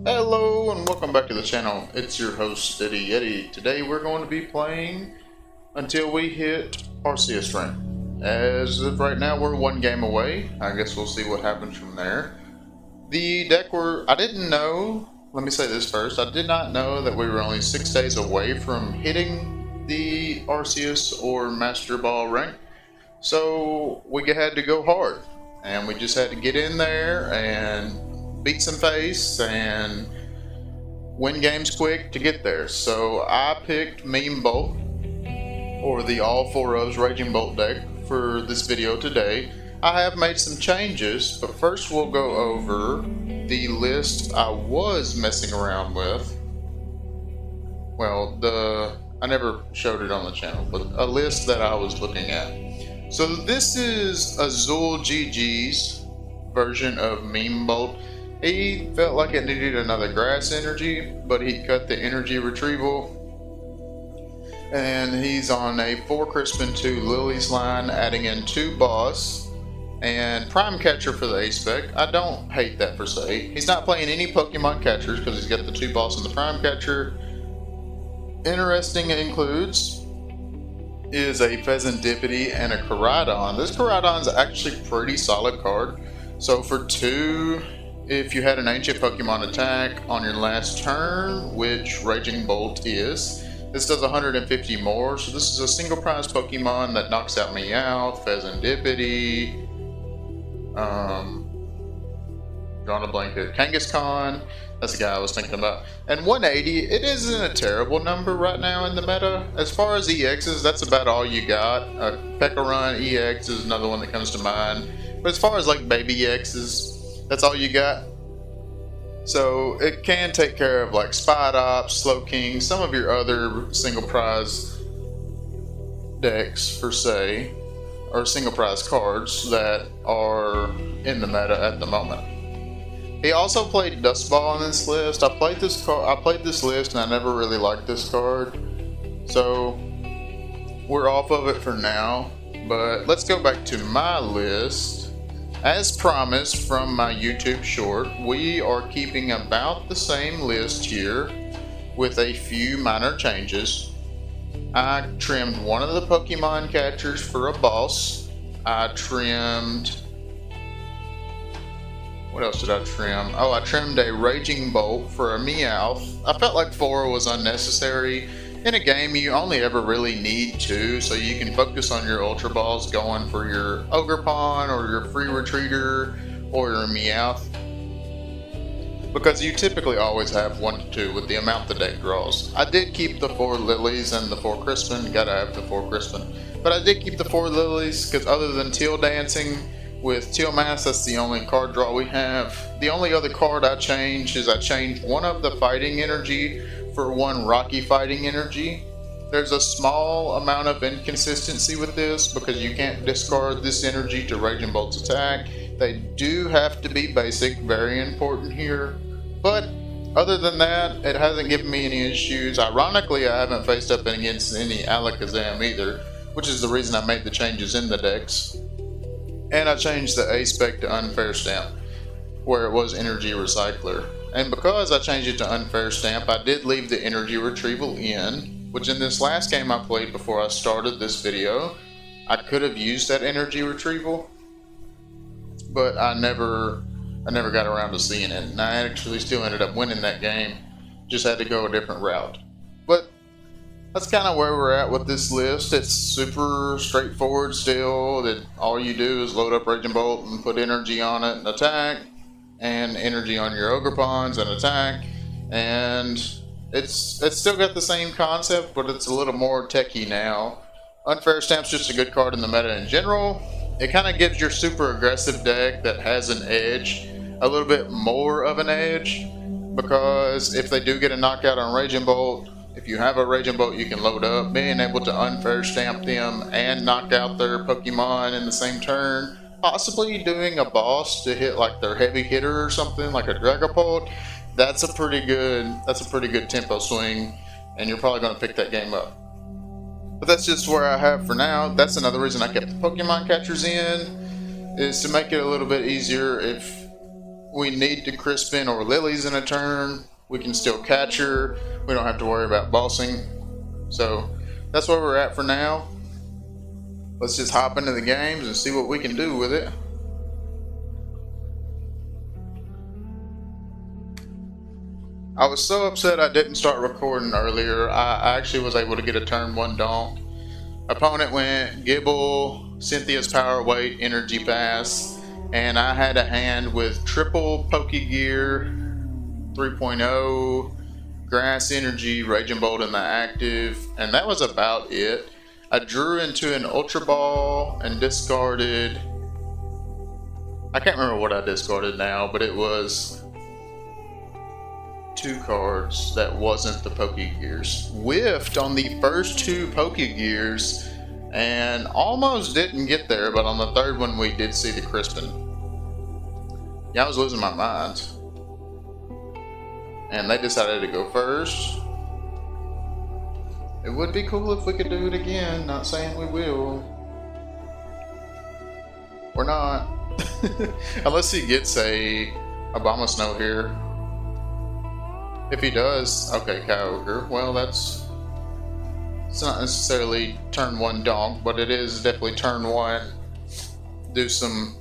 Hello and welcome back to the channel. It's your host Steady Yeti. Today we're going to be playing until we hit Arceus rank. As of right now we're one game away. I guess we'll see what happens from there. The deck I didn't know, let me say this first, I did not know that we were only 6 days away from hitting the Arceus or Master Ball rank. So we had to go hard. And we just had to get in there and beat some face and win games quick to get there. So I picked Meme Bolt, or the all 4 ofs Raging Bolt deck, for this video today. I have made some changes, but first we'll go over the list I was messing around with. Well, I never showed it on the channel, but a list that I was looking at. So this is Azul GG's version of Meme Bolt. He felt like it needed another grass energy, but he cut the energy retrieval. And he's on a 4 Crispin 2 Lilies line, adding in 2 Boss and Prime Catcher for the A-Spec. I don't hate that per se. He's not playing any Pokemon catchers because he's got the 2 Boss and the Prime Catcher. Interesting includes is a Pheasantipity and a Caridon. This Caridon's actually a pretty solid card. So for 2, if you had an ancient Pokemon attack on your last turn, which Raging Bolt is, this does 150 more. So this is a single prize Pokemon that knocks out Meowth, Pheasantipity, drawing a blanket, Kangaskhan. That's the guy I was thinking about. And 180, it isn't a terrible number right now in the meta. As far as EXs, that's about all you got. Pekka EX is another one that comes to mind. But as far as like baby EXs, that's all you got. So it can take care of like Spidops, Slowking, some of your other single prize decks per se, or single prize cards that are in the meta at the moment. He also played Dust Ball on this list. I played this list and I never really liked this card, so we're off of it for now. But let's go back to my list. As promised from my YouTube short, we are keeping about the same list here with a few minor changes. I trimmed one of the Pokemon catchers for a boss. I trimmed... What else did I trim? Oh, I trimmed a Raging Bolt for a Meowth. I felt like 4 was unnecessary. In a game, you only ever really need 2, so you can focus on your Ultra Balls going for your Ogerpon or your Free Retreater or your Meowth. Because you typically always have 1 to 2 with the amount the deck draws. I did keep the 4 Lilies and the 4 Crispin. Gotta have the 4 Crispin. But I did keep the 4 Lilies because other than Teal Dancing, with Teal Mask, that's the only card draw we have. The only other card I changed is I changed one of the Fighting Energy for 1 Rocky Fighting Energy. There's a small amount of inconsistency with this because you can't discard this energy to Raging Bolt's attack. They do have to be basic, very important here. But other than that, it hasn't given me any issues. Ironically, I haven't faced up against any Alakazam either, which is the reason I made the changes in the decks. And I changed the A-Spec to Unfair Stamp, where it was Energy Recycler. And because I changed it to Unfair Stamp, I did leave the Energy Retrieval in, which in this last game I played before I started this video, I could have used that Energy Retrieval, but I never got around to seeing it, and I actually still ended up winning that game, just had to go a different route. But that's kind of where we're at with this list. It's super straightforward still, that all you do is load up Raging Bolt and put energy on it and attack, and energy on your Ogerpons and attack, and it's still got the same concept, but it's a little more techy now. Unfair Stamp's just a good card in the meta in general. It kind of gives your super aggressive deck that has an edge a little bit more of an edge, because if they do get a knockout on Raging Bolt, if you have a Raging Bolt you can load up, being able to Unfair Stamp them and knock out their Pokemon in the same turn, possibly doing a boss to hit like their heavy hitter or something like a Dragapult, that's a pretty good tempo swing, and you're probably going to pick that game up. But that's just where I have for now. That's another reason I kept the Pokemon catchers in, is to make it a little bit easier if we need to Crispin or Lily's in a turn, we can still catch her. We don't have to worry about bossing. So that's where we're at for now. Let's just hop into the games and see what we can do with it. I was so upset I didn't start recording earlier. I actually was able to get a turn 1 donk. Opponent went Gibble, Cynthia's Power Weight, Energy Pass, and I had a hand with triple Pokegear, 3.0, Grass Energy, Raging Bolt in the active, and that was about it. I drew into an Ultra Ball and discarded... I can't remember what I discarded now, but it was 2 cards that wasn't the Pokegears. Whiffed on the first 2 Pokegears and almost didn't get there, but on the 3rd one we did see the Crispin. Yeah, I was losing my mind. And they decided to go first. It would be cool if we could do it again, not saying we will. Or not. Unless he gets a Obama Snow here. If he does, okay, Kyogre. Well, it's not necessarily turn 1 donk, but it is definitely turn 1. Do some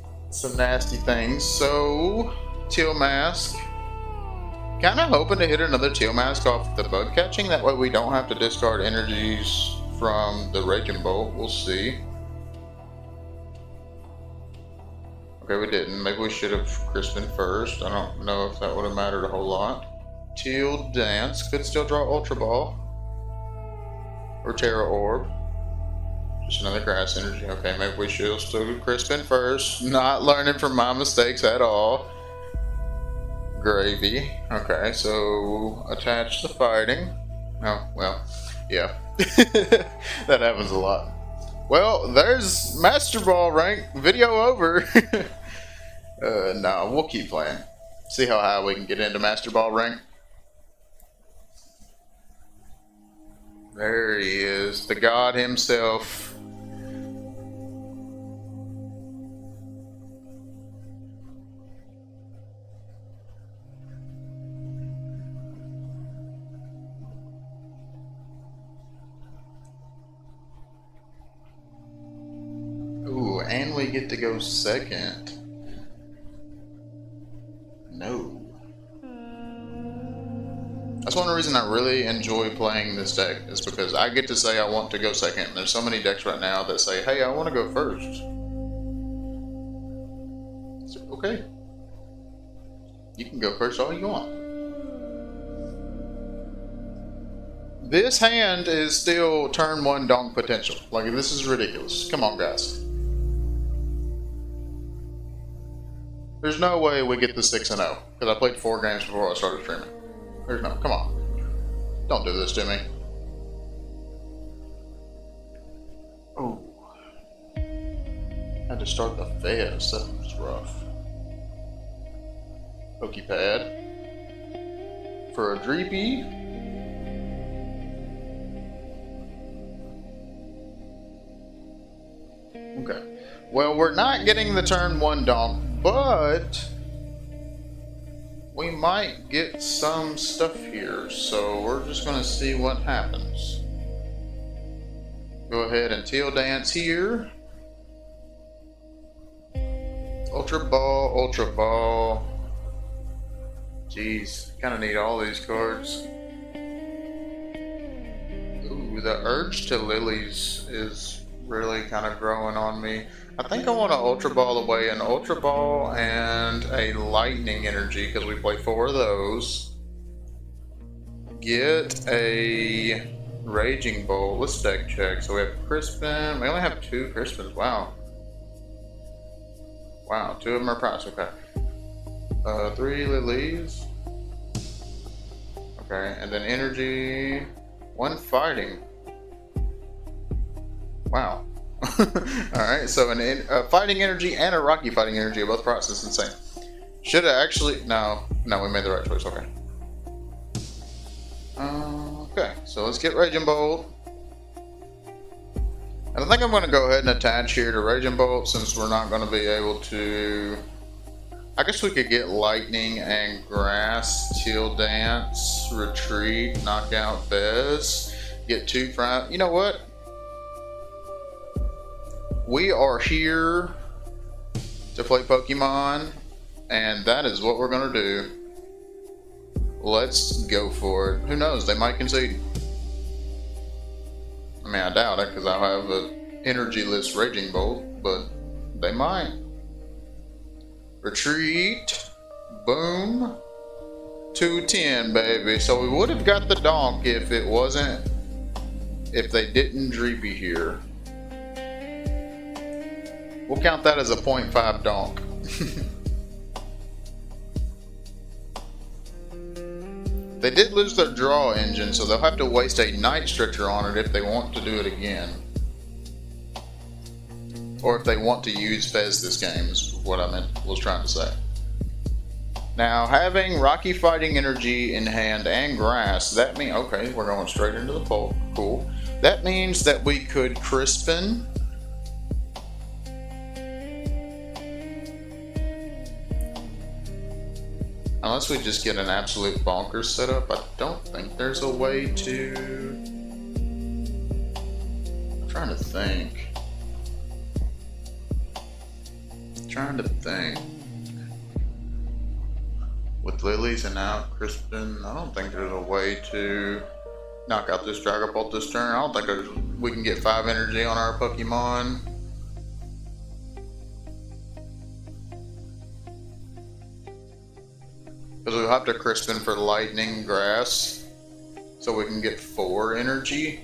nasty things. So, Teal Mask. Kind of hoping to hit another Teal Mask off the bug catching. That way we don't have to discard energies from the Raging Bolt. We'll see. Okay, we didn't. Maybe we should have Crispin first. I don't know if that would have mattered a whole lot. Teal Dance. Could still draw Ultra Ball. Or Terra Orb. Just another Grass Energy. Okay, maybe we should still do Crispin first. Not learning from my mistakes at all. Gravy. Okay, so attach the fighting. Oh, well, yeah. That happens a lot. Well, there's Master Ball rank. Video over. No, we'll keep playing. See how high we can get into Master Ball rank. There he is, the god himself. Ooh, and we get to go second. No. That's one reason I really enjoy playing this deck, is because I get to say I want to go second. There's so many decks right now that say, hey, I want to go first. So, okay. You can go first all you want. This hand is still turn 1 donk potential. Like, this is ridiculous. Come on, guys. There's no way we get the 6-0, because I played 4 games before I started streaming. There's no, come on. Don't do this to me. Oh. Had to start the fast, that was rough. Pokepad. For a Dreepy. Okay. Well, we're not getting the turn 1 donk, but we might get some stuff here, so we're just going to see what happens. Go ahead and Teal Dance here. Ultra Ball, Ultra Ball. Jeez, kind of need all these cards. Ooh, the urge to Lilies is really kind of growing on me. I think I want to Ultra Ball away an Ultra Ball and a Lightning Energy, because we play 4 of those. Get a Raging Bolt. Let's deck check. So we have Crispin. We only have 2 Crispins. Wow. Wow, 2 of them are price. Okay. 3 Lilies. Okay, and then Energy. 1 Fighting. Wow. Alright, so a Fighting Energy and a Rocky Fighting Energy are both prices. Insane. Should have actually... No, we made the right choice. Okay. Okay, so let's get Raging Bolt. And I think I'm going to go ahead and attach here to Raging Bolt, since we're not going to be able to I guess we could get lightning and grass, teal dance, retreat, knockout Bez, get two front. You know what? We are here to play Pokemon, and that is what we're gonna do. Let's go for it. Who knows? They might concede. I mean, I doubt it because I'll have an energy-less Raging Bolt, but they might. Retreat. Boom. 210, baby. So we would have got the donk if it wasn't, if they didn't Dreepy here. We'll count that as a 0.5 donk. They did lose their draw engine, so they'll have to waste a Night Stretcher on it if they want to do it again. Or if they want to use Fez this game, is what I was trying to say. Now, having Rocky Fighting Energy in hand and Grass, that means, okay, we're going straight into the Bolt. Cool. That means that we could Crispin. Unless we just get an absolute bonkers setup, I don't think there's a way to... I'm trying to think. With Lilies and out Crispin, I don't think there's a way to knock out this Dragapult this turn. I don't think we can get 5 energy on our Pokemon. Because we'll have to Crispin for Lightning Grass so we can get 4 energy.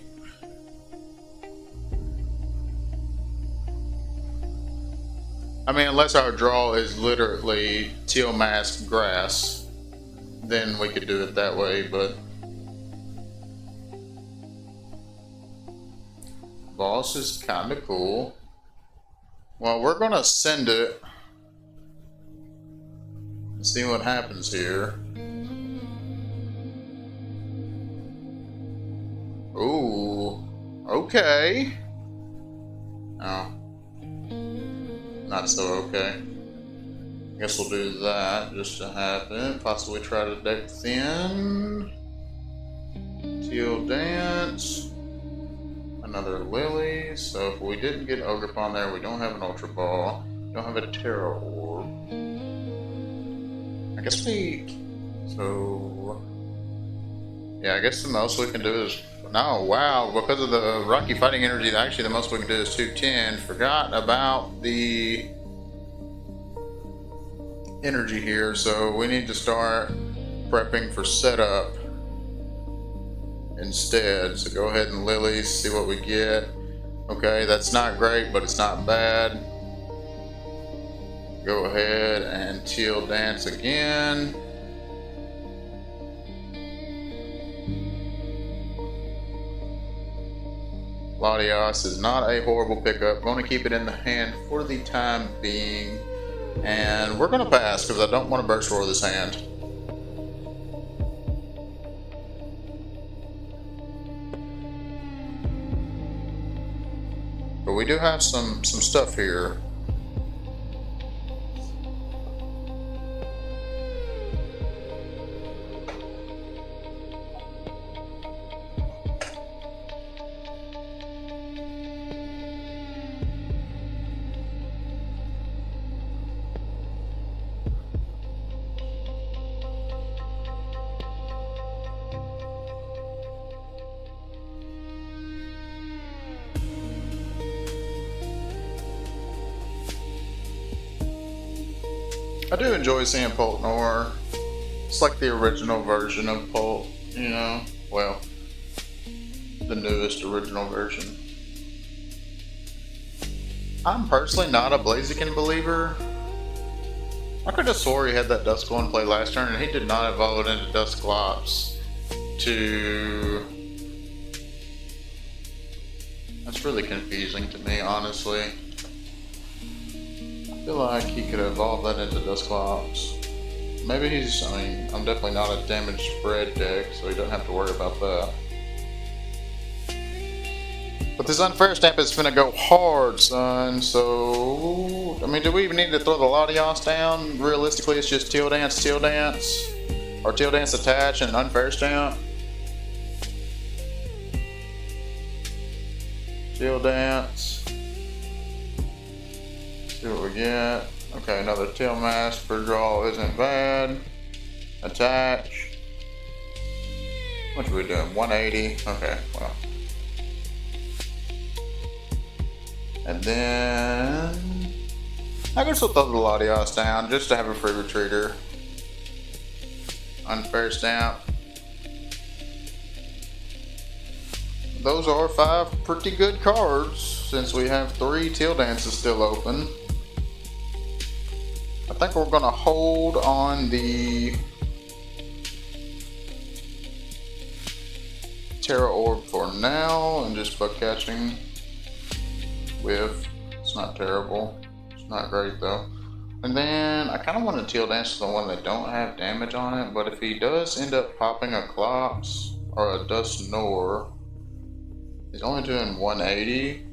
I mean, unless our draw is literally Teal Mask Grass, then we could do it that way, but... Boss is kind of cool. Well, we're going to send it. Let's see what happens here. Ooh, okay. Oh. Not so okay. Guess we'll do that just to have it. Possibly try to deck thin. Teal Dance. Another Lily. So if we didn't get Ogerpon there, we don't have an Ultra Ball. Don't have a Terra Orb. I guess so... Yeah, I guess the most we can do is... No, wow, because of the Rocky Fighting Energy, actually the most we can do is 210. Forgot about the energy here, so we need to start prepping for setup instead. So go ahead and Lilies, see what we get. Okay, that's not great, but it's not bad. Go ahead and Teal Dance again. Latios is not a horrible pickup. Going to keep it in the hand for the time being. And we're going to pass because I don't want to Burst Roar this hand. But we do have some stuff here. I do enjoy seeing Poltnor. It's like the original version of Polt, you know? Well, the newest original version. I'm personally not a Blaziken believer. I could have swore he had that Duskull in play last turn, and he did not evolve it into Dusclops to... That's really confusing to me, honestly. I feel like he could evolve that into Dusclops. Maybe he's, I mean, I'm definitely not a damage spread deck, so he doesn't have to worry about that. But this unfair stamp is finna go hard, son. So, I mean, do we even need to throw the Latios down? Realistically, it's just Teal Dance, or Teal Dance attach and unfair stamp. Teal Dance. See what we get. Okay, another Teal Mask per draw isn't bad. Attach. What are we doing? 180. Okay, well. And then I guess we'll throw the Latios down just to have a free retreater. Unfair stamp. Those are 5 pretty good cards since we have 3 Teal Dances still open. I think we're gonna hold on the Terra Orb for now and just bug catching with. It's not terrible. It's not great though. And then I kind of want to Teal Dance the one that don't have damage on it, but if he does end up popping a Clops or a Dust Nor, he's only doing 180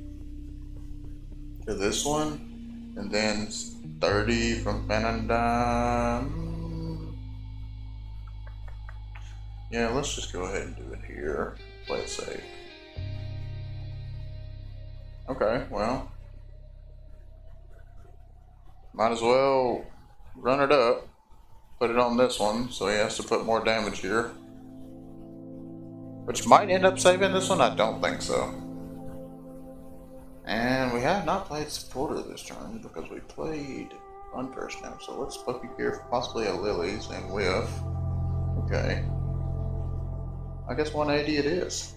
to this one, and then 30 from Phantom. Yeah, let's just go ahead and do it here. Play it safe. Okay, well, might as well run it up, put it on this one, so he has to put more damage here. Which might end up saving this one, I don't think so. And we have not played Supporter this turn because we played Unfair Stamp, so let's Puppy Gear for possibly a Lily's and Whiff. Okay. I guess 180 it is.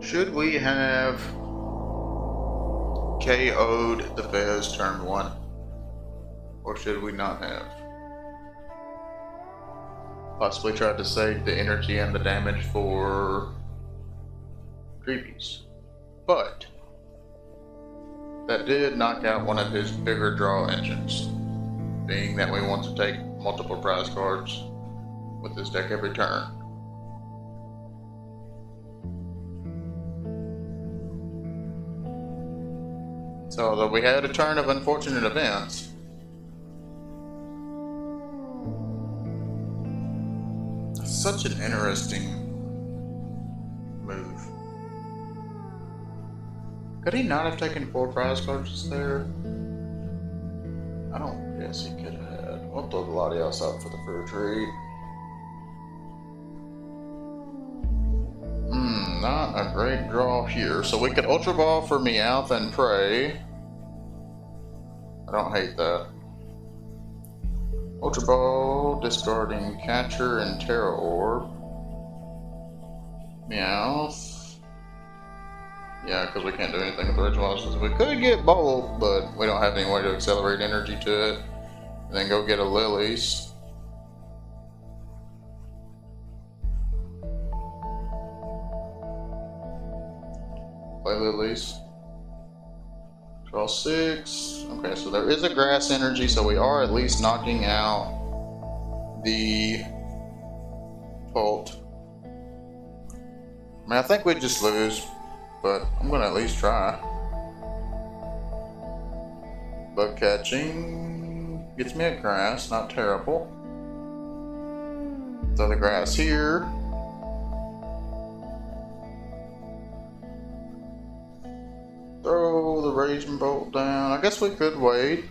Should we have KO'd the Fez turn 1? Or should we not have? Possibly tried to save the energy and the damage for Creepies. But that did knock out one of his bigger draw engines, being that we want to take multiple prize cards with this deck every turn. So, although we had a turn of unfortunate events, such an interesting move. Could he not have taken 4 prize cards there? I don't guess he could have. We'll throw the Latios out for the free retreat. Not a great draw here. So we could Ultra Ball for Meowth and Prey. I don't hate that. Ultra Ball, discarding Catcher and Terra Orb. Meowth. Yeah, because we can't do anything with the Rage Monsters. We could get Bolt, but we don't have any way to accelerate energy to it. And then go get a Lily's. Play Lily's. Draw 6. Okay, so there is a grass energy, so we are at least knocking out the Bolt. I mean, I think we'd just lose, but I'm gonna at least try. Bug catching gets me a grass, not terrible. Throw the grass here. Throw the Raging Bolt down. I guess we could wait.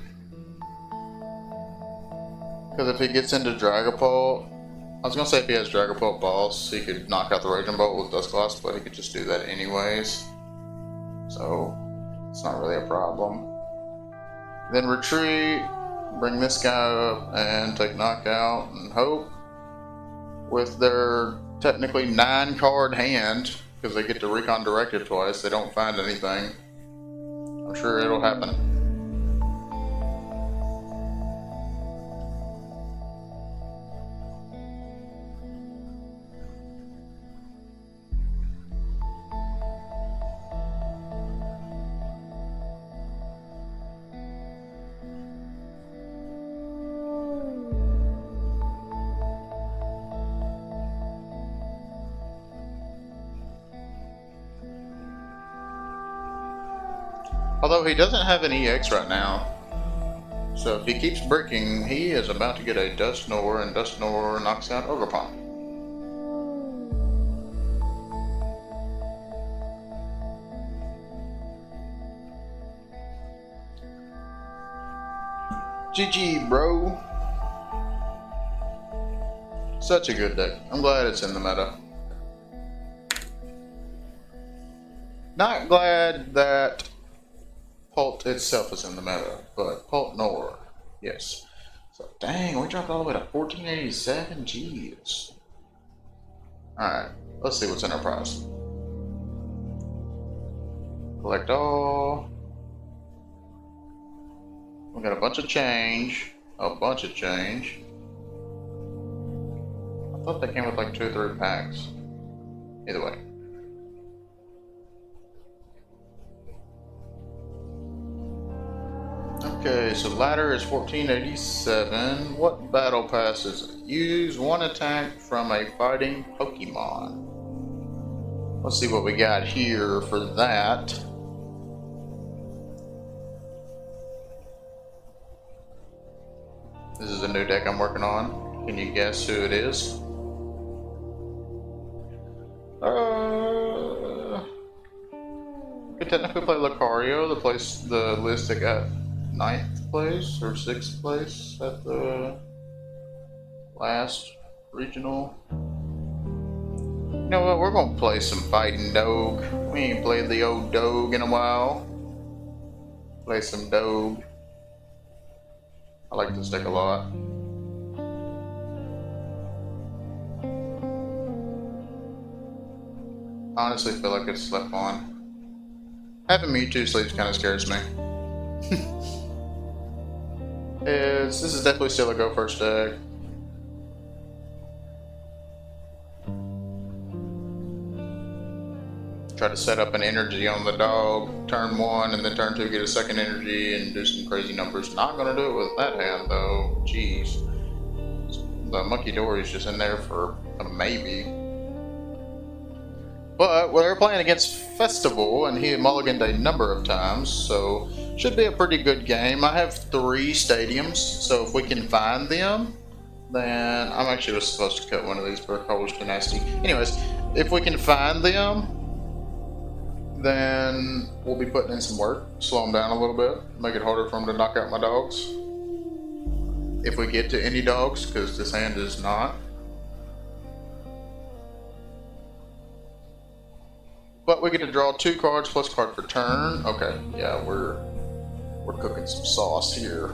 Because if he gets into Dragapult, I was going to say if he has Dragapult Balls, he could knock out the Raging Bolt with Dusclops, but he could just do that anyways. So, it's not really a problem. Then retreat, bring this guy up, and take knockout, and hope with their technically 9-card hand, because they get to Recon Directive twice, they don't find anything. I'm sure it'll happen. Although he doesn't have an EX right now. So if he keeps bricking, he is about to get a Dust Nor, and Dust Nor knocks out Ogerpon. GG, bro. Such a good deck. I'm glad it's in the meta. Not glad that Bolt itself is in the meta, but Bolt Nor, yes. So dang, we dropped all the way to 1487. Jeez. Alright, let's see what's in our prize. Collect all. We got a bunch of change. A bunch of change. I thought they came with like 2 or 3 packs. Either way. Okay, so ladder is 1487. What battle pass is it? Use 1 attack from a fighting Pokemon. Let's see what we got here for that. This is a new deck I'm working on. Can you guess who it is? Could technically play Lucario, the list that got 9th place or 6th place at the last regional. You know what? We're gonna play some fighting Doge. We ain't played the old Doge in a while. Play some Doge. I like this deck a lot. Honestly, feel like it's slept on. Having Mewtwo sleeves kind of scares me. This is definitely still a go first deck. Try to set up an energy on the dog turn 1 and then turn 2 get a second energy and do some crazy numbers. Not gonna do it with that hand though. Jeez. The Monkey Dory's just in there for a maybe. But we're playing against Festival, and he mulliganed a number of times, so should be a pretty good game. I have 3 stadiums, so if we can find them, then I'm actually supposed to cut one of these for College Dynasty. Anyways, if we can find them, then we'll be putting in some work, slow them down a little bit, make it harder for them to knock out my dogs. If we get to any dogs, because this hand is not. But we get to draw 2 cards plus card per turn. Okay, yeah, we're cooking some sauce here.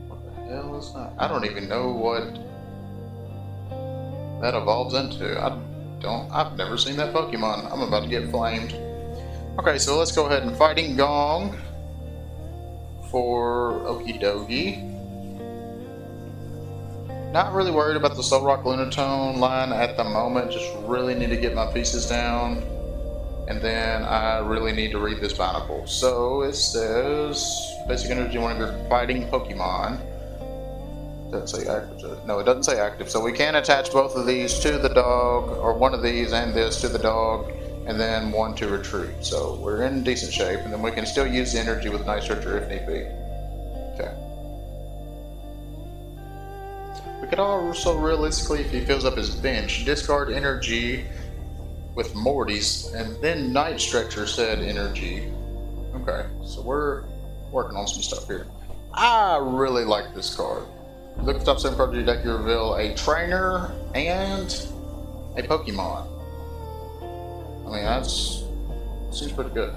What the hell is that? I don't even know what that evolves into. I've never seen that Pokemon. I'm about to get flamed. Okay, so let's go ahead and Fighting Gong for Okidogi. Not really worried about the Solrock Lunatone line at the moment, just really need to get my pieces down. And then I really need to read this Binacle. So it says, basic energy, one of your fighting Pokemon. Doesn't say active. No, it doesn't say active. So we can attach both of these to the dog, or one of these and this to the dog, and then 1 to retreat. So we're in decent shape, and then we can still use the energy with Night Searcher if need be. Okay. We could also realistically, if he fills up his bench, discard energy with Morty's, and then Night Stretcher said energy. Okay, so we're working on some stuff here. I really like this card. Look at the top 7 cards of your deck, you reveal a trainer and a Pokemon. I mean, seems pretty good.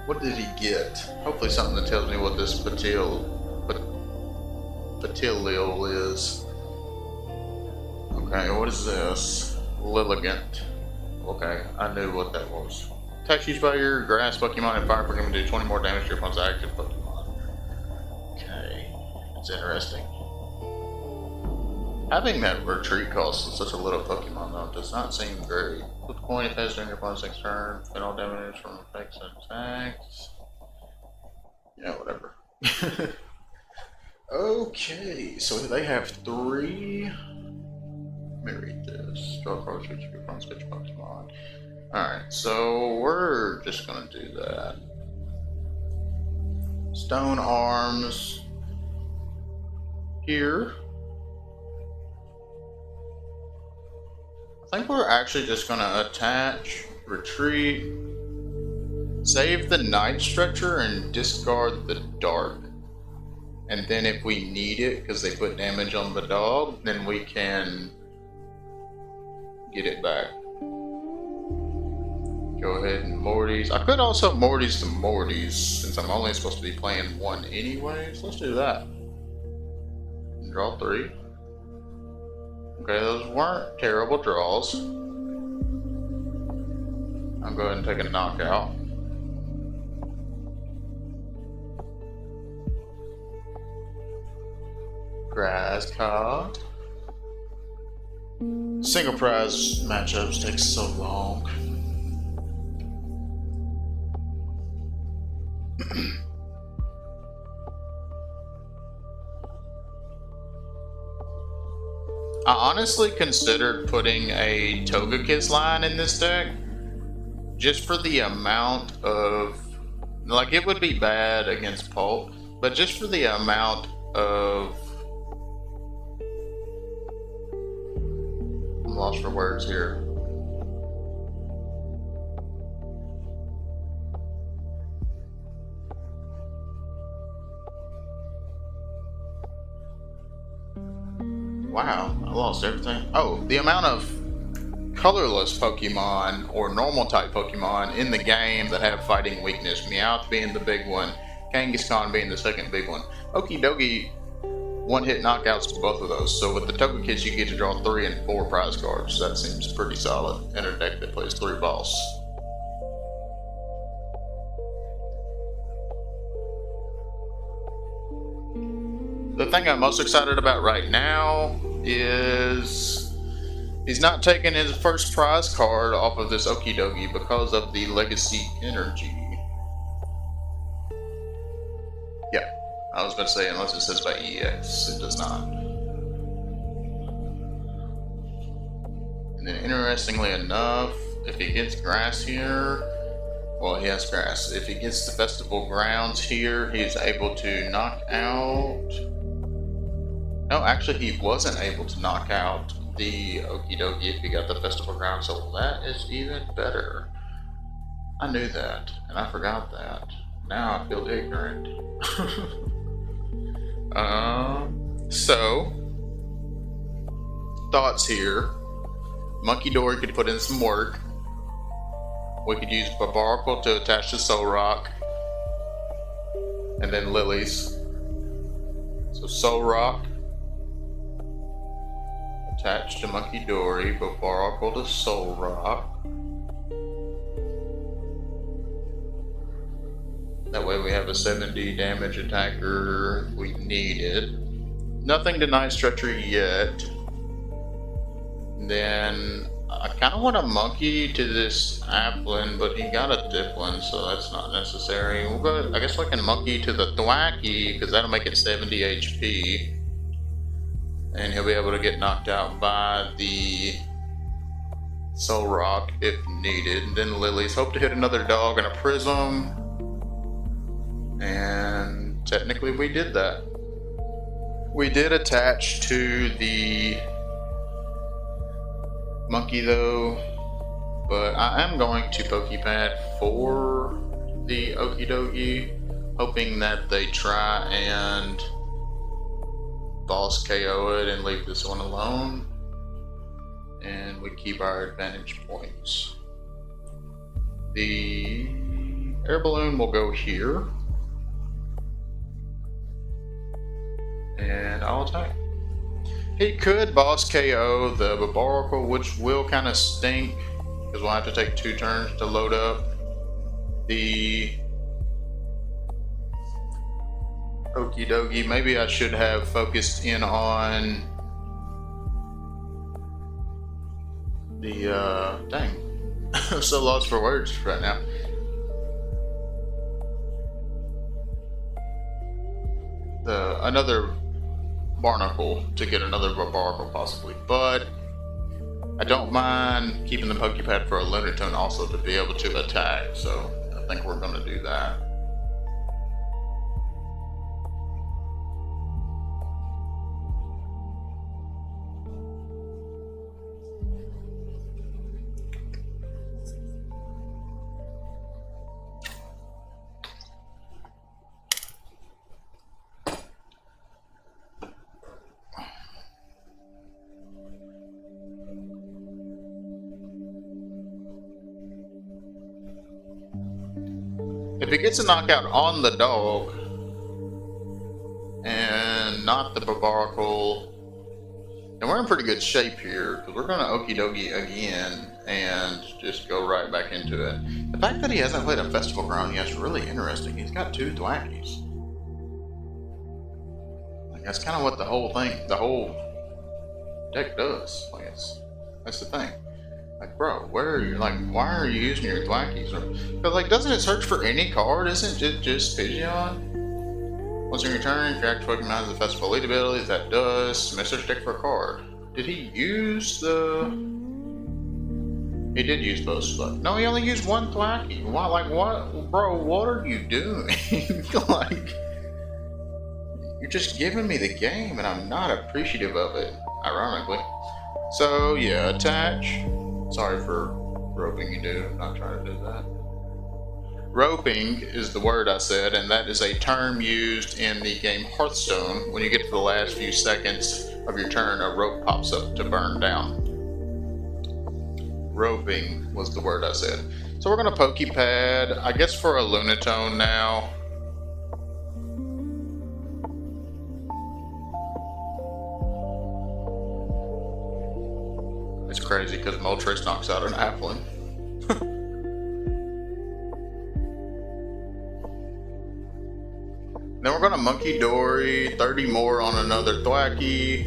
What did he get? Hopefully something that tells me what this Patilil is. Okay, what is this? Lilligant. Okay, I knew what that was. Attack used by your grass Pokemon and fire Pokemon do 20 more damage to your opponent's active Pokemon. Okay, it's interesting. Having that retreat cost on such a little Pokemon though does not seem great. Put the coin attached during your opponent's next turn, and all damage from effects and attacks. Yeah, whatever. Okay, so they have 3. Let me read this. Draw cards with your opponent's pitch Pokemon. Alright, so we're just gonna do that. Stone arms here. I think we're actually just gonna attach, retreat, save the night stretcher, and discard the dark. And then if we need it, because they put damage on the dog, then we can get it back. Go ahead and Morty's. I could also Morty's to Morty's, since I'm only supposed to be playing one anyway. So let's do that. And draw 3. Okay, those weren't terrible draws. I'll go ahead and take a knockout. Grass card. Single prize matchups take so long. I honestly considered putting a Togekiss line in this deck just for the amount of, like, it would be bad against Pulp, but just for the amount of, I'm lost for words here. Wow, I lost everything. Oh, the amount of colorless Pokemon or normal type Pokemon in the game that have fighting weakness. Meowth being the big one, Kangaskhan being the second big one. Okidogi one-hit knockouts to both of those. So with the Togekiss, you get to draw 3 and 4 prize cards. That seems pretty solid in a deck that plays 3 balls. The thing I'm most excited about right now is he's not taking his first prize card off of this Okidogi because of the Legacy Energy. Yeah, I was going to say, unless it says by EX, it does not. And then interestingly enough, if he gets grass here, well, he has grass. If he gets the Festival Grounds here, he's able to knock out... No, actually, he wasn't able to knock out the Okidogi if he got the Festival Ground, so that is even better. I knew that, and I forgot that. Now I feel ignorant. So, thoughts here. Monkey Dory could put in some work. We could use Barbaracle to attach to Soul Rock. And then Lilies. So Soul Rock. Attached to Monkey Dory, Barbaracle to Soul Rock. That way we have a 70 damage attacker if we need it. Nothing to Night Stretcher yet. Then I kind of want a Monkey to this Applin, but he got a Dipplin, so that's not necessary. We'll go, I guess we can Monkey to the Thwackey, because that'll make it 70 HP. And he'll be able to get knocked out by the Soul Rock if needed. And then Lilies. Hope to hit another dog and a Prism. And technically we did that. We did attach to the Monkey though. But I am going to Pokepad for the Okidogi. Hoping that they try and boss KO it and leave this one alone, and we keep our advantage points. The air balloon will go here, and I'll attack. He could boss KO the Barbaracle, which will kind of stink because we'll have to take 2 turns to load up the Okidogi. Maybe I should have focused in on the, dang. I'm so lost for words right now. Another Barnacle to get another Barbaracle possibly, but I don't mind keeping the Pokepad for a Lunatone also to be able to attack, so I think we're going to do that. If he gets a knockout on the dog and not the Barbaracle, then we're in pretty good shape here because we're going to Okidogi again and just go right back into it. The fact that he hasn't played a Festival Ground yet is really interesting. He's got 2 Thwackies. Like, that's kind of what the whole deck does. Like, that's the thing. Like, bro, where are you? Like, why are you using your Thwackies? Because, like, doesn't it search for any card? Isn't it just Pidgeon? Once in your turn, if your active Pokemon has the Festival Elite abilities, that does. May search deck for a card. Did he use the... He did use both slots. No, he only used 1 Thwackie. Why? Like, what? Bro, what are you doing? Like, you're just giving me the game, and I'm not appreciative of it, ironically. So, yeah, attach... Sorry for roping you, dude. I'm not trying to do that. Roping is the word I said, and that is a term used in the game Hearthstone. When you get to the last few seconds of your turn, a rope pops up to burn down. Roping was the word I said. So we're going to Pokepad, I guess for a Lunatone now. It's crazy because Moltres knocks out an Applin. Then we're going to Monkey Dory, 30 more on another Thwackie.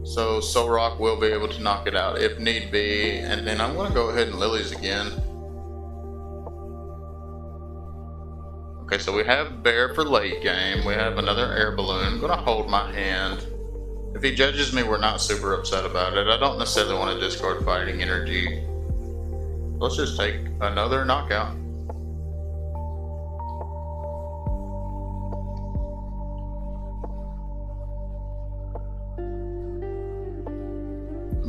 So Solrock will be able to knock it out if need be. And then I'm going to go ahead and Lilies again. Okay, so we have Bear for late game. We have another Air Balloon. I'm going to hold my hand. If he judges me, we're not super upset about it. I don't necessarily want to discard Fighting Energy. Let's just take another knockout.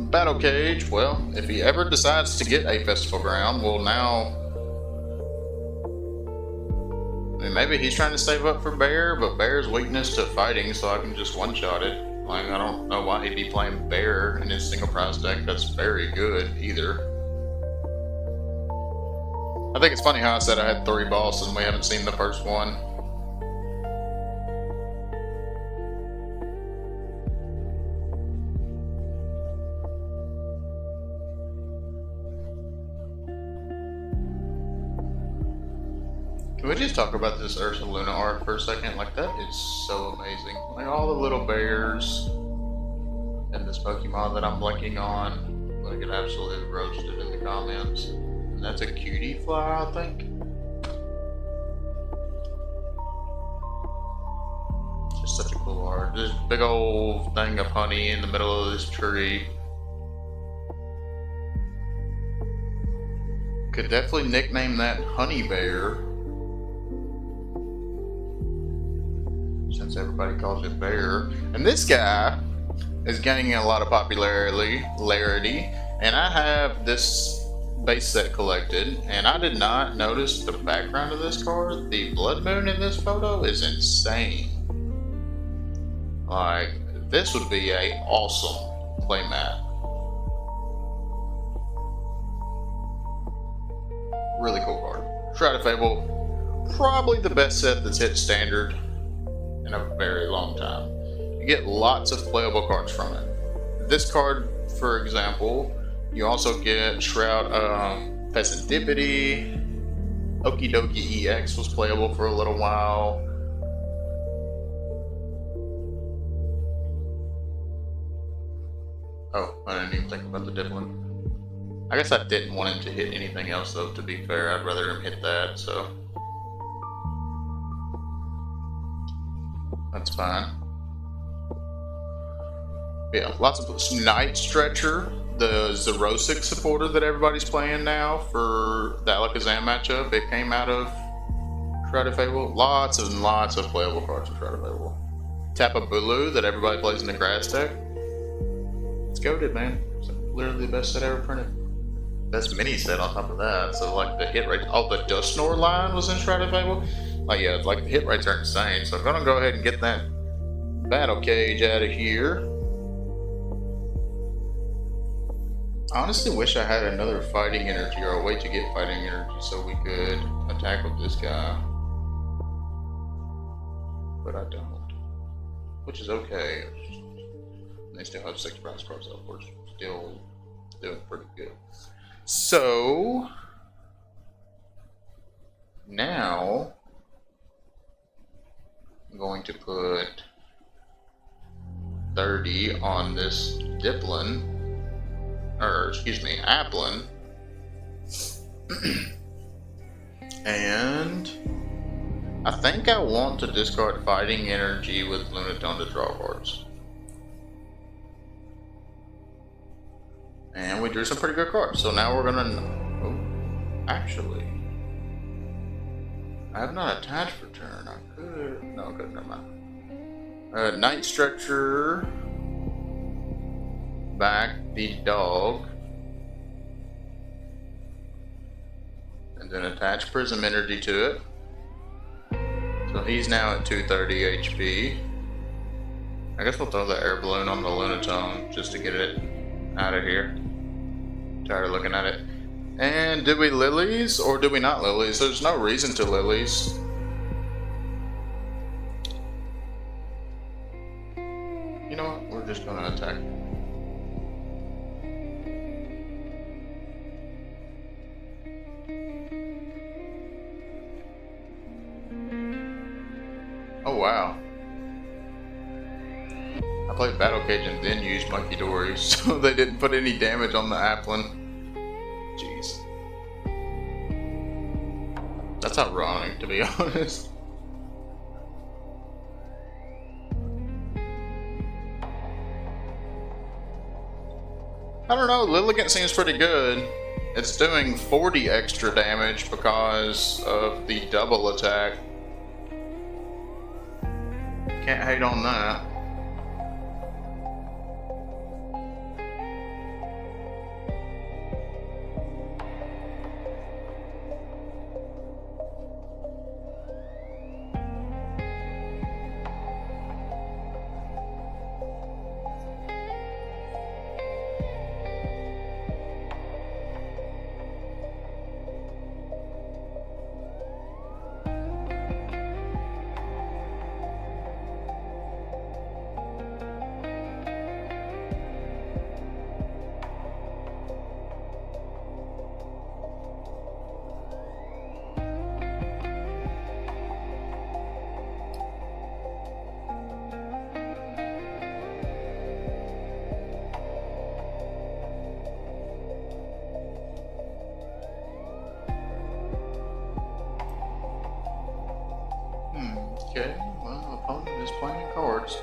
Battle Cage, well, if he ever decides to get a Festival Ground, well now... I mean, maybe he's trying to save up for Bear, but Bear's weakness to fighting, so I can just one-shot it. Like, I don't know why he'd be playing Bear in his single prize deck. That's very good, either. I think it's funny how I said I had 3 bosses and we haven't seen the first one. Can we just talk about this Ursaluna art for a second? Like, that is so amazing. Like, all the little bears and this Pokemon that I'm blanking on, like, it absolutely roasted in the comments. And that's a cutie fly, I think. Just such a cool art. This big old thing of honey in the middle of this tree. Could definitely nickname that Honey Bear, since everybody calls it Bear. And this guy is gaining a lot of popularity, and I have this base set collected, and I did not notice the background of this card. The Blood Moon in this photo is insane. Like, this would be a awesome playmat. Really cool card. Shrouded Fable, probably the best set that's hit standard in a very long time. You get lots of playable cards from it. This card, for example, you also get Shroud Peasantipity. Okidogi EX was playable for a little while. Oh, I didn't even think about the Diplin. I guess I didn't want him to hit anything else, though, to be fair. I'd rather him hit that, so that's fine. Yeah, lots of Night Stretcher, the Zerosic supporter that everybody's playing now for the Alakazam matchup. It came out of Shrouded Fable. Lots and lots of playable cards for Shrouded Fable. Tapu Bulu that everybody plays in the grass deck. It's goated, man. It's literally the best set ever printed. Best mini set on top of that. So like the hit rate, the Dusknoir line was in Shrouded Fable. Like yeah, like the hit rates are insane. So I'm gonna go ahead and get that battle cage out of here. I honestly wish I had another fighting energy or a way to get fighting energy so we could attack with this guy. But I don't. Which is okay. They still have 6 prize cards, of course. Still doing pretty good. So now I'm going to put 30 on this Applin. And I think I want to discard fighting energy with Lunatone to draw cards. And we drew some pretty good cards. So now we're gonna. Oh, actually, I have not attached for turn. I could. No, good. Never mind. Night Stretcher. Back the dog. And then attach Prism Energy to it. So he's now at 230 HP. I guess we'll throw the air balloon on the Lunatone just to get it out of here. Tired of looking at it. And did we Lilies or did we not Lilies? There's no reason to Lilies. You know what? We're just gonna attack. Oh wow. I played Battle Cage and then used Monkey Dory, so they didn't put any damage on the Applin. Jeez. That's ironic, to be honest. I don't know, Lilligant seems pretty good. It's doing 40 extra damage because of the double attack. Can't hate on that. Okay, well, opponent is playing cards.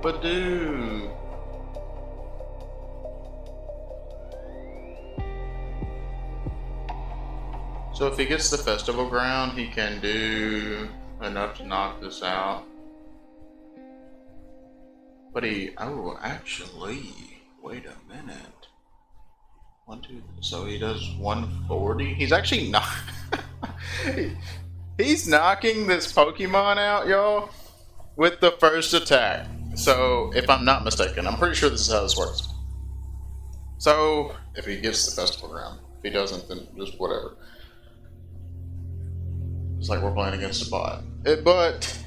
Badoo! So if he gets the Festival Ground, he can do enough to knock this out. But oh, actually, wait a minute. 1, 2, so he does 140? He's actually not... He's knocking this Pokemon out, y'all, with the first attack. So, if I'm not mistaken, I'm pretty sure this is how this works. So, if he gets the Festival Ground. If he doesn't, then just whatever. It's like we're playing against a bot. But,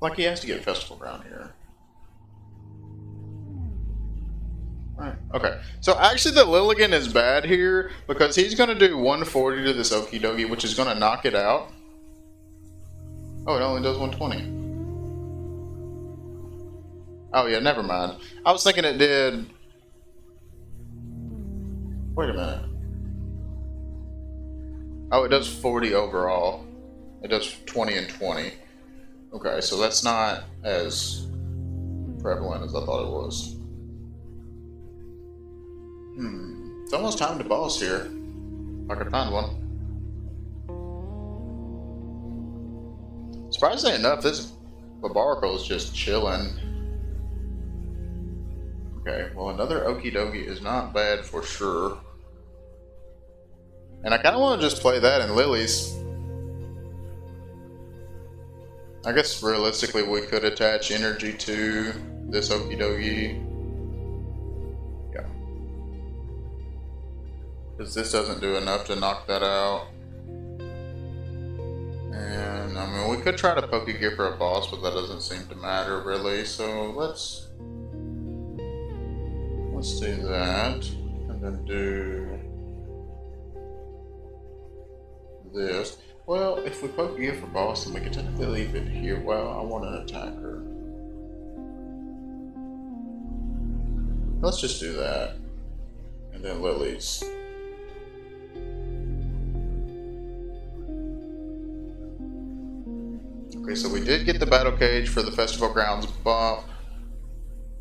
like he has to get Festival Ground here. Right. Okay, so actually the Lilligant is bad here because he's going to do 140 to this Okidogi, which is going to knock it out. Oh, it only does 120. Oh yeah, never mind. I was thinking it did... Wait a minute. Oh, it does 40 overall. It does 20 and 20. Okay, so that's not as prevalent as I thought it was. It's almost time to boss here. If I could find one. Surprisingly enough, this Babaracle is just chilling. Okay, well, another Okidogi is not bad for sure. And I kind of want to just play that in Lily's. I guess realistically we could attach energy to this Okidogi. Yeah. Because this doesn't do enough to knock that out. And, I mean, we could try to Pokegear for a boss, but that doesn't seem to matter really. So let's do that. And then do this. Well, if we Pokegear for boss, then we can technically leave it here. Well, I want an attacker. Let's just do that. And then Lily's. Okay, so we did get the battle cage for the festival grounds bump.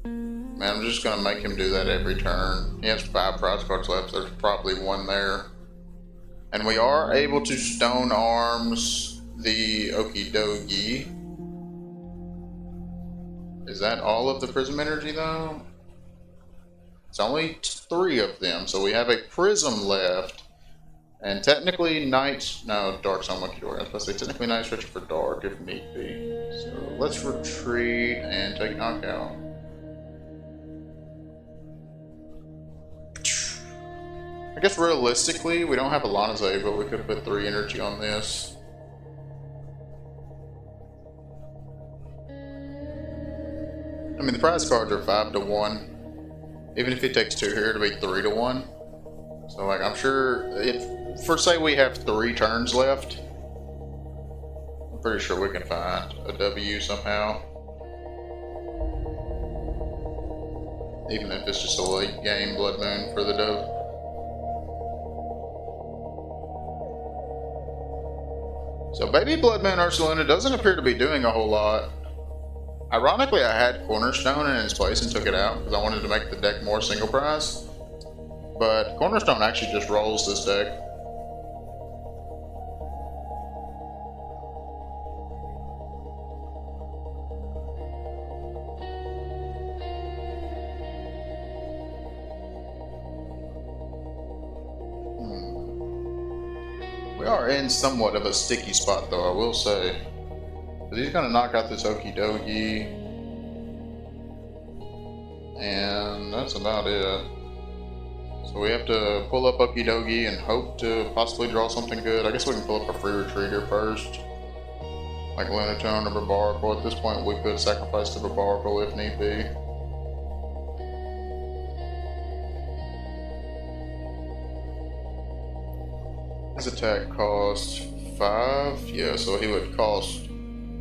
Man, I'm just gonna make him do that every turn. He has 5 prize cards left, so there's probably one there. And we are able to stone arms the Okidogi. Is that all of the prism energy though? It's only 3 of them, so we have a prism left. And technically Dark's on Monkey Door. I was supposed to say technically Night Stretcher for Dark if need be. So let's retreat and take knockout. I guess realistically, we don't have a Lanaze, but we could put 3 energy on this. I mean, the prize cards are 5 to 1. Even if he takes 2 here, it'll be 3 to 1. So, like, I'm sure if, for say we have 3 turns left, I'm pretty sure we can find a W somehow. Even if it's just a late game Blood Moon for the dub. So Baby Blood Moon Ursaluna doesn't appear to be doing a whole lot. Ironically, I had Cornerstone in its place and took it out because I wanted to make the deck more single prize. But Cornerstone actually just rolls this deck. We are in somewhat of a sticky spot though, I will say. But he's going to knock out this Okidogi. And that's about it. So we have to pull up Okidogi and hope to possibly draw something good. I guess we can pull up a free retreater first. Like Lunatone or Babaracle. At this point we could sacrifice the Babaracle if need be. His attack costs 5. Yeah, so he would cost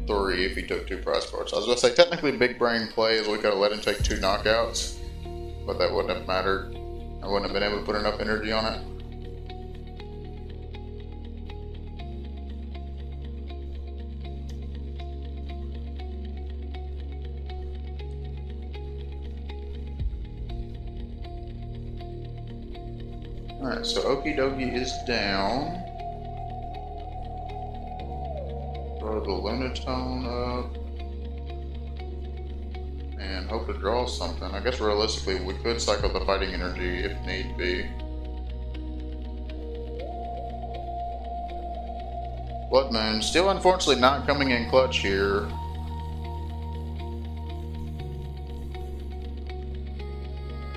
3 if he took 2 prize cards. I was going to say, technically big brain play is we could have let him take 2 knockouts. But that wouldn't have mattered. I wouldn't have been able to put enough energy on it. Alright, so Okidogi is down. Throw the Lunatone up. And hope to draw something. I guess realistically we could cycle the fighting energy if need be. Blood Moon, still unfortunately not coming in clutch here.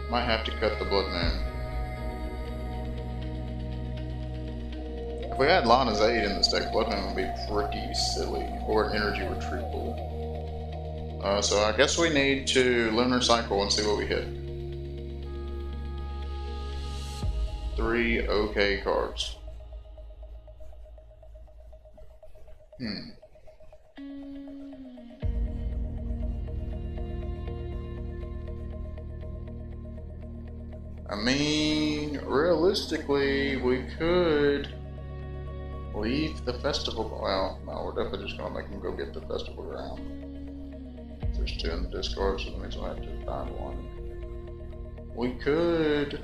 Might have to cut the Blood Moon. If we had Lana's Aid in this deck, Blood Moon would be pretty silly. Or an energy retrieval. So I guess we need to Lunar Cycle and see what we hit. 3 okay cards. I mean, realistically, we could leave the festival. Well, no, we're definitely just gonna make him go get the festival ground. There's two in the Discord, so that means we'll have to find one. We could...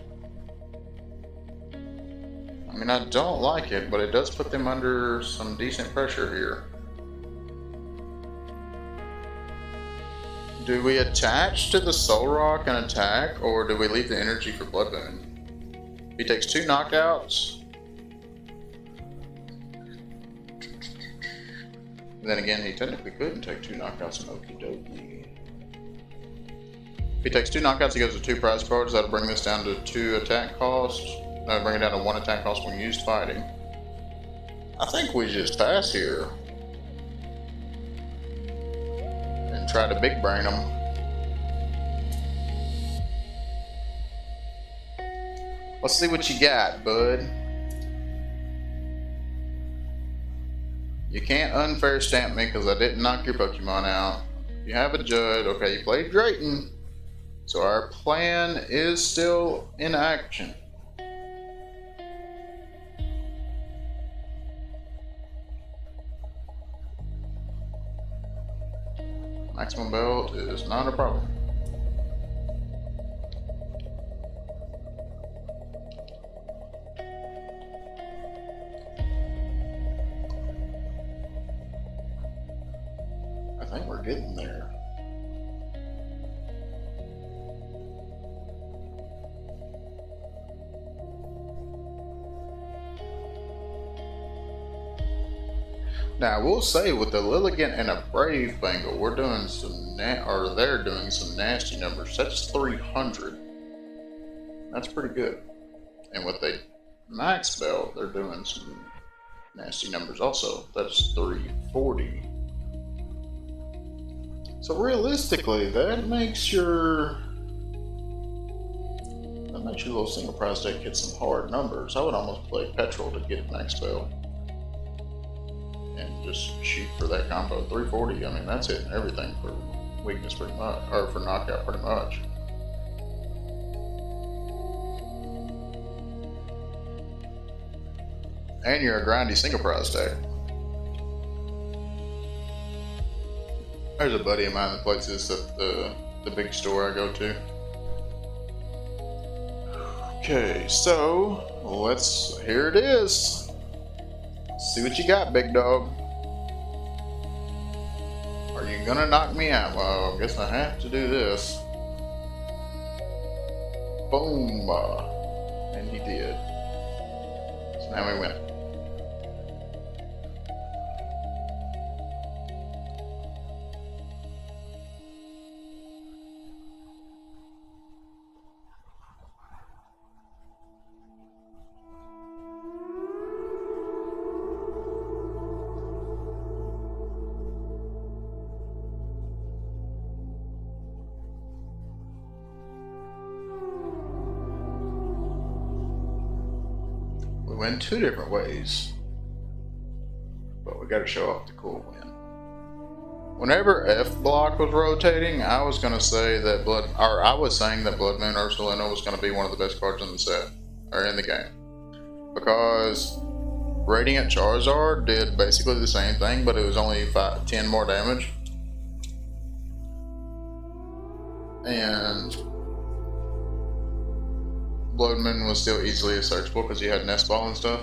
I mean, I don't like it, but it does put them under some decent pressure here. Do we attach to the Soul Rock and attack, or do we leave the energy for Blood Moon? He takes 2 knockouts. Then again, he technically couldn't take 2 knockouts in Okidogi. If he takes 2 knockouts, he goes to 2 prize cards. That'll bring this down to 2 attack costs. That'll bring it down to 1 attack cost when used fighting. I think we just pass here. And try to big brain him. Let's see what you got, bud. You can't unfair stamp me because I didn't knock your Pokemon out. You have a Judd. Okay, you played Drayton. So our plan is still in action. Maximum belt is not a problem. I think we're getting there. Now, I will say with the Lilligant and a Brave Bengal, we're doing some they're doing some nasty numbers. That's 300. That's pretty good. And with the Max Belt, they're doing some nasty numbers also. That's 340. So realistically, that makes your little single prize deck hit some hard numbers. I would almost play Petrol to get Max Belt. And just shoot for that combo. 340, I mean, that's hitting everything for weakness pretty much, or for knockout pretty much. And you're a grindy single prize deck. There's a buddy of mine that plays this at the big store I go to. Okay, so here it is. See what you got, big dog. Are you gonna knock me out? Well, I guess I have to do this. Boom. And he did. So now we win. We win 2 different ways, but we got to show off the cool win. Whenever F block was rotating, I was going to say that I was saying that Blood Moon Ursulino was going to be one of the best cards in the set, or in the game, because Radiant Charizard did basically the same thing, but it was only 10 more damage, and Blood Moon was still easily searchable because he had Nest Ball and stuff.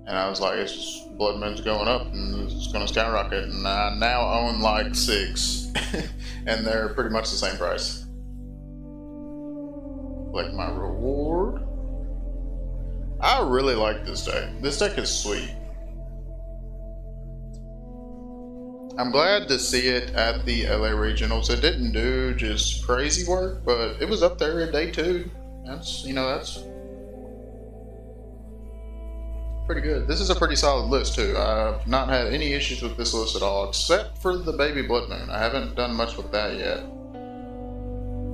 And I was like, it's just Blood Moon's going up and it's going to skyrocket. And I now own like 6. And they're pretty much the same price. Like my reward. I really like this deck. This deck is sweet. I'm glad to see it at the LA Regionals. It didn't do just crazy work, but it was up there at day 2. That's pretty good. This is a pretty solid list too. I've not had any issues with this list at all, except for the Baby Blood Moon. I haven't done much with that yet.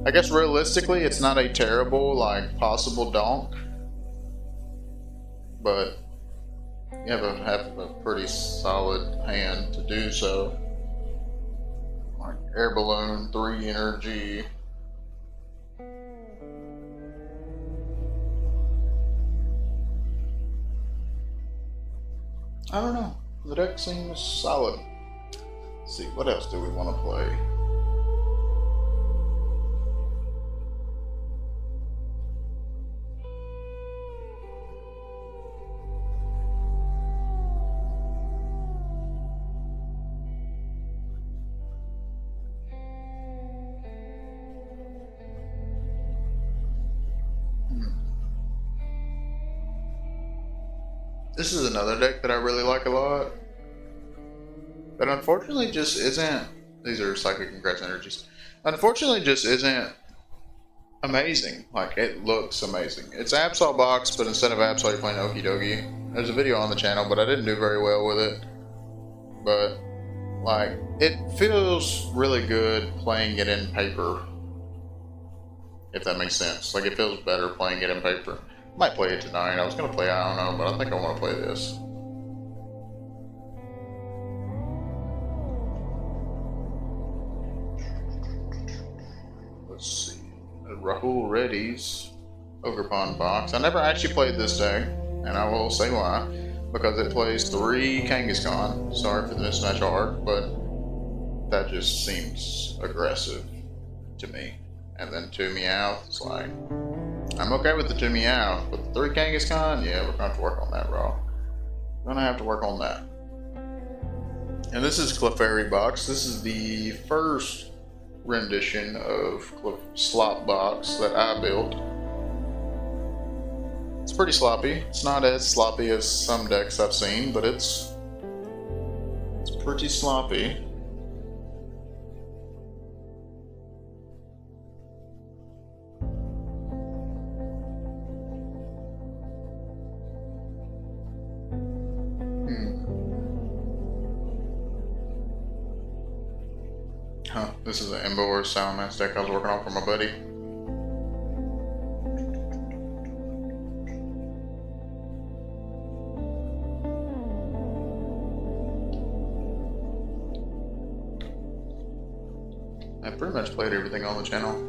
I guess realistically, it's not a terrible, like, possible donk, but you have a pretty solid hand to do so. Like Air Balloon, 3 energy. I don't know. The deck seems solid. Let's see, what else do we want to play? This is another deck that I really like a lot, but unfortunately just isn't, these are Psychic and Grass Energies, unfortunately just isn't amazing. Like, it looks amazing. It's Absol box, but instead of Absol you're playing Okidogi. There's a video on the channel, but I didn't do very well with it. But, like, it feels really good playing it in paper, if that makes sense. Like, it feels better playing it in paper. Might play it tonight. I was gonna play, I don't know, but I think I want to play this. Let's see. Rahul Reddy's Ogre Pond box. I never actually played this deck, and I will say why. Because it plays 3 Kangaskhan. Sorry for the mismatch art, but that just seems aggressive to me. And then 2 Meowth, it's like, I'm okay with the 2 Meowth, but the 3 Kangaskhan, yeah, we're gonna have to work on that, raw. Gonna have to work on that. And this is Clefairy box. This is the first rendition of Slop box that I built. It's pretty sloppy. It's not as sloppy as some decks I've seen, but it's pretty sloppy. Huh, this is an Embor Salamence deck I was working on for my buddy. I pretty much played everything on the channel.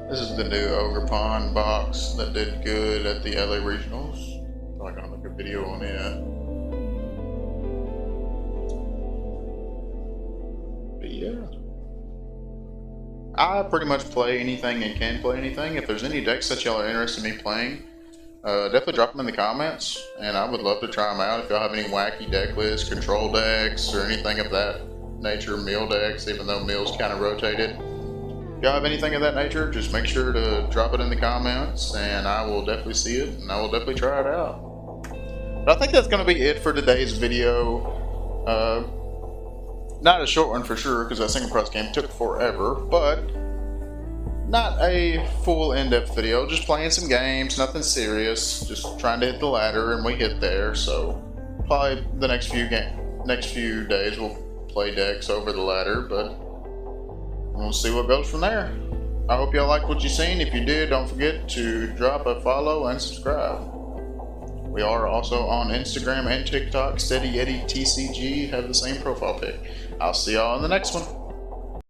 This is the new Ogre Pond box that did good at the LA Regionals. Probably gonna make a video on it. But yeah. I pretty much play anything and can play anything. If there's any decks that y'all are interested in me playing, definitely drop them in the comments, and I would love to try them out. If y'all have any wacky deck lists, control decks, or anything of that nature, meal decks, even though meal's kind of rotated. If y'all have anything of that nature, just make sure to drop it in the comments, and I will definitely see it, and I will definitely try it out. But I think that's going to be it for today's video. Not a short one for sure, because that single prize game took forever, but not a full in-depth video, just playing some games, nothing serious, just trying to hit the ladder, and we hit there. So probably the next few days we'll play decks over the ladder, but we'll see what goes from there. I hope y'all liked what you seen. If you did, don't forget to drop a follow and subscribe. We are also on Instagram and TikTok. Steady Yeti TCG have the same profile pic. I'll see y'all in the next one.